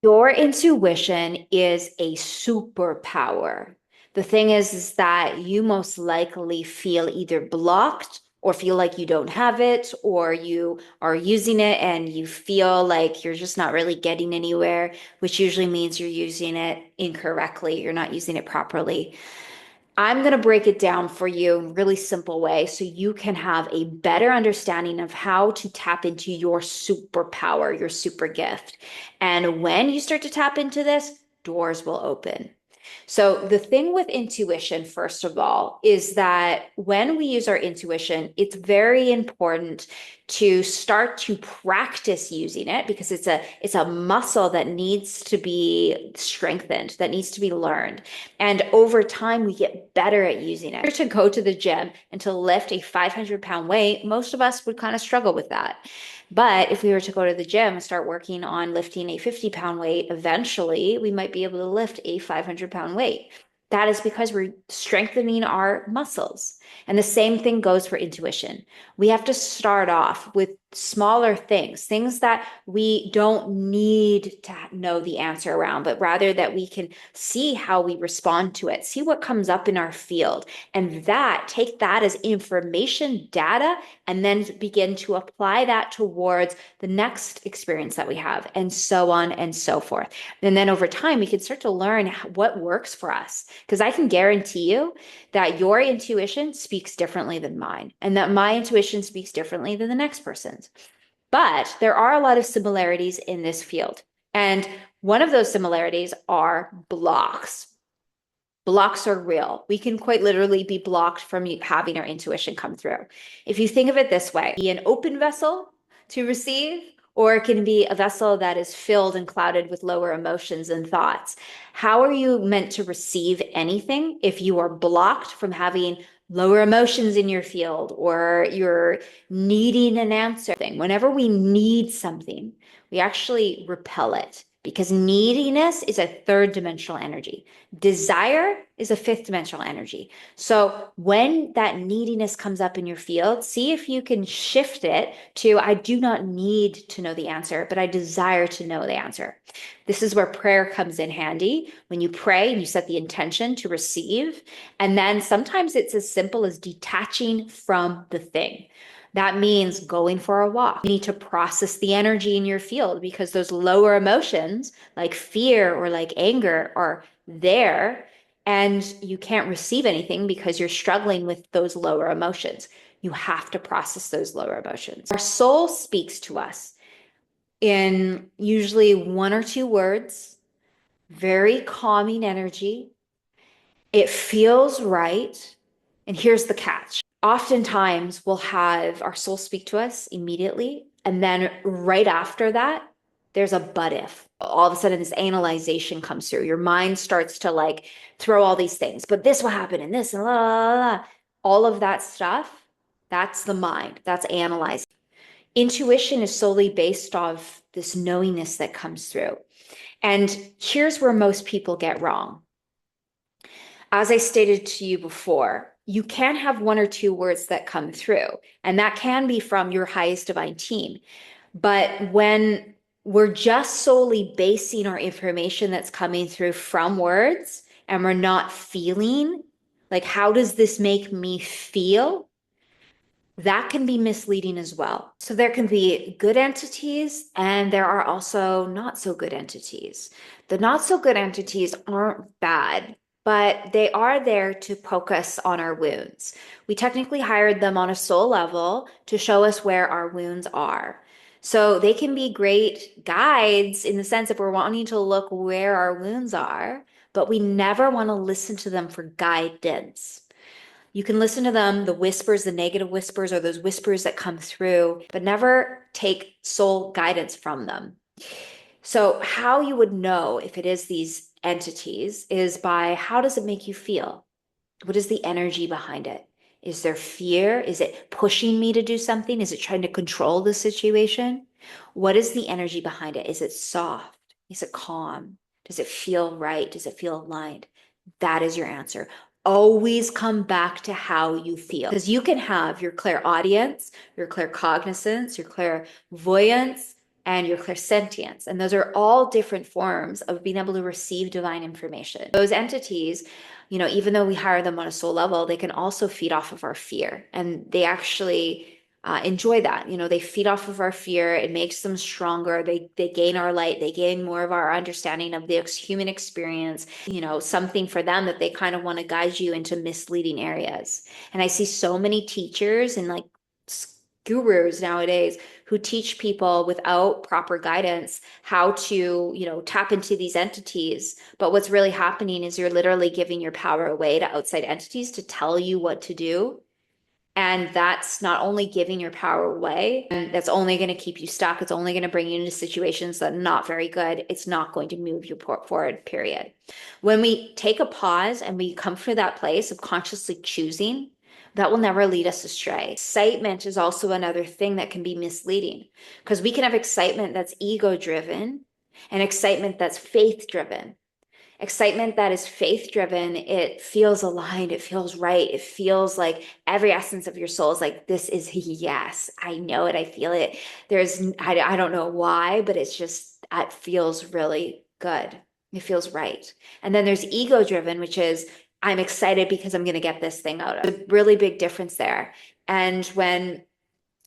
Your intuition is a superpower. The thing is that you most likely feel either blocked or feel like you don't have it, or you are using it and you feel like you're just not really getting anywhere, which usually means you're using it incorrectly. You're not using it properly. I'm going to break it down for you in a really simple way so you can have a better understanding of how to tap into your superpower, your super gift. And when you start to tap into this, doors will open. So, the thing with intuition, first of all, is that when we use our intuition, it's very important to start to practice using it because it's a muscle that needs to be strengthened, that needs to be learned. And over time, we get better at using it. To go to the gym and to lift a 500-pound weight, most of us would kind of struggle with that. But if we were to go to the gym and start working on lifting a 50-pound weight, eventually we might be able to lift a 500-pound weight. That is because we're strengthening our muscles. And the same thing goes for intuition. We have to start off with smaller things, things that we don't need to know the answer around, but rather that we can see how we respond to it, see what comes up in our field, and take that as information data and then begin to apply that towards the next experience that we have, and so on and so forth. And then over time, we can start to learn what works for us. Because I can guarantee you that your intuition speaks differently than mine, and that my intuition speaks differently than the next person's. But there are a lot of similarities in this field. And one of those similarities are blocks. Blocks are real. We can quite literally be blocked from having our intuition come through. If you think of it this way, be an open vessel to receive, or it can be a vessel that is filled and clouded with lower emotions and thoughts. How are you meant to receive anything if you are blocked from having lower emotions in your field, or you're needing an answer? Whenever we need something, we actually repel it because neediness is a third dimensional energy. Desire is a fifth dimensional energy. So when that neediness comes up in your field, see if you can shift it to, I do not need to know the answer, but I desire to know the answer. This is where prayer comes in handy. When you pray and you set the intention to receive, and then sometimes it's as simple as detaching from the thing. That means going for a walk. You need to process the energy in your field because those lower emotions, like fear or like anger, are there, and you can't receive anything because you're struggling with those lower emotions. You have to process those lower emotions. Our soul speaks to us in usually one or two words, very calming energy. It feels right. And here's the catch. Oftentimes, we'll have our soul speak to us immediately. And then right after that, there's a but if. All of a sudden, this analyzation comes through. Your mind starts to like throw all these things, but this will happen and this and la, la, la. All of that stuff, that's the mind. That's analyzing. Intuition is solely based off this knowingness that comes through. And here's where most people get wrong. As I stated to you before, you can have one or two words that come through, and that can be from your highest divine team. But when we're just solely basing our information that's coming through from words and we're not feeling, like, how does this make me feel? That can be misleading as well. So there can be good entities and there are also not so good entities. The not so good entities aren't bad, but they are there to poke us on our wounds. We technically hired them on a soul level to show us where our wounds are. So they can be great guides in the sense that we're wanting to look where our wounds are, but we never want to listen to them for guidance. You can listen to them, the whispers, the negative whispers, or those whispers that come through, but never take soul guidance from them. So how you would know if it is these entities is by how does it make you feel? What is the energy behind it? Is there fear? Is it pushing me to do something? Is it trying to control the situation? What is the energy behind it? Is it soft? Is it calm? Does it feel right? Does it feel aligned? That is your answer. Always come back to how you feel. Because you can have your clairaudience, your claircognizance, your clairvoyance and your clairsentience. And those are all different forms of being able to receive divine information. Those entities, even though we hire them on a soul level, they can also feed off of our fear. And they actually enjoy that. They feed off of our fear. It makes them stronger. They gain our light. They gain more of our understanding of the human experience. Something for them that they kind of want to guide you into misleading areas. And I see so many teachers and like gurus nowadays who teach people without proper guidance how to, tap into these entities. But what's really happening is you're literally giving your power away to outside entities to tell you what to do. And that's not only giving your power away, and that's only going to keep you stuck. It's only going to bring you into situations that are not very good. It's not going to move you forward, period. When we take a pause and we come to that place of consciously choosing, that will never lead us astray. Excitement is also another thing that can be misleading because we can have excitement that's ego driven and excitement that's faith driven. Excitement that is faith driven, it feels aligned, it feels right, it feels like every essence of your soul is like, this is yes, I know it, I feel it. I don't know why, but it feels really good. It feels right. And then there's ego driven, which is, I'm excited because I'm going to get this thing out of it. A really big difference there. And when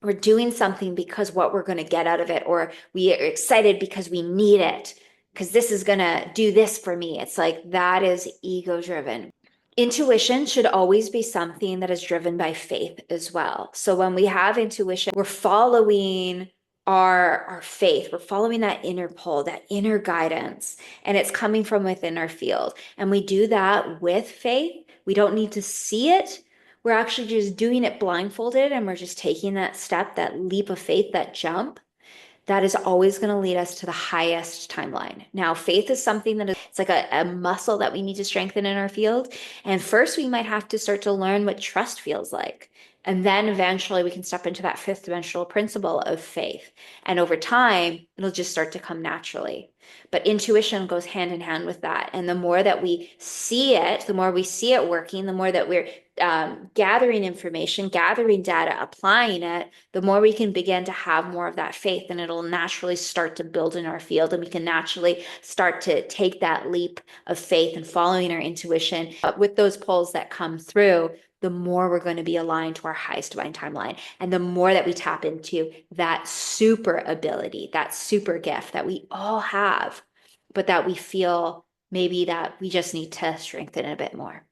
we're doing something because what we're going to get out of it, or we are excited because we need it, because this is going to do this for me. It's like that is ego driven. Intuition should always be something that is driven by faith as well. So when we have intuition, we're following our faith, we're following that inner pull, that inner guidance, and it's coming from within our field. And we do that with faith. We don't need to see it. We're actually just doing it blindfolded, and we're just taking that step, that leap of faith, that jump. That is always going to lead us to the highest timeline. Now, faith is something that it's like a muscle that we need to strengthen in our field. And first, we might have to start to learn what trust feels like. And then eventually we can step into that fifth dimensional principle of faith. And over time, it'll just start to come naturally. But intuition goes hand in hand with that. And the more that we see it, the more we see it working, the more that we're gathering information, gathering data, applying it, the more we can begin to have more of that faith, and it'll naturally start to build in our field, and we can naturally start to take that leap of faith and following our intuition. But with those pulls that come through, the more we're going to be aligned to our highest divine timeline. And the more that we tap into that super ability, that super gift that we all have, but that we feel maybe that we just need to strengthen a bit more.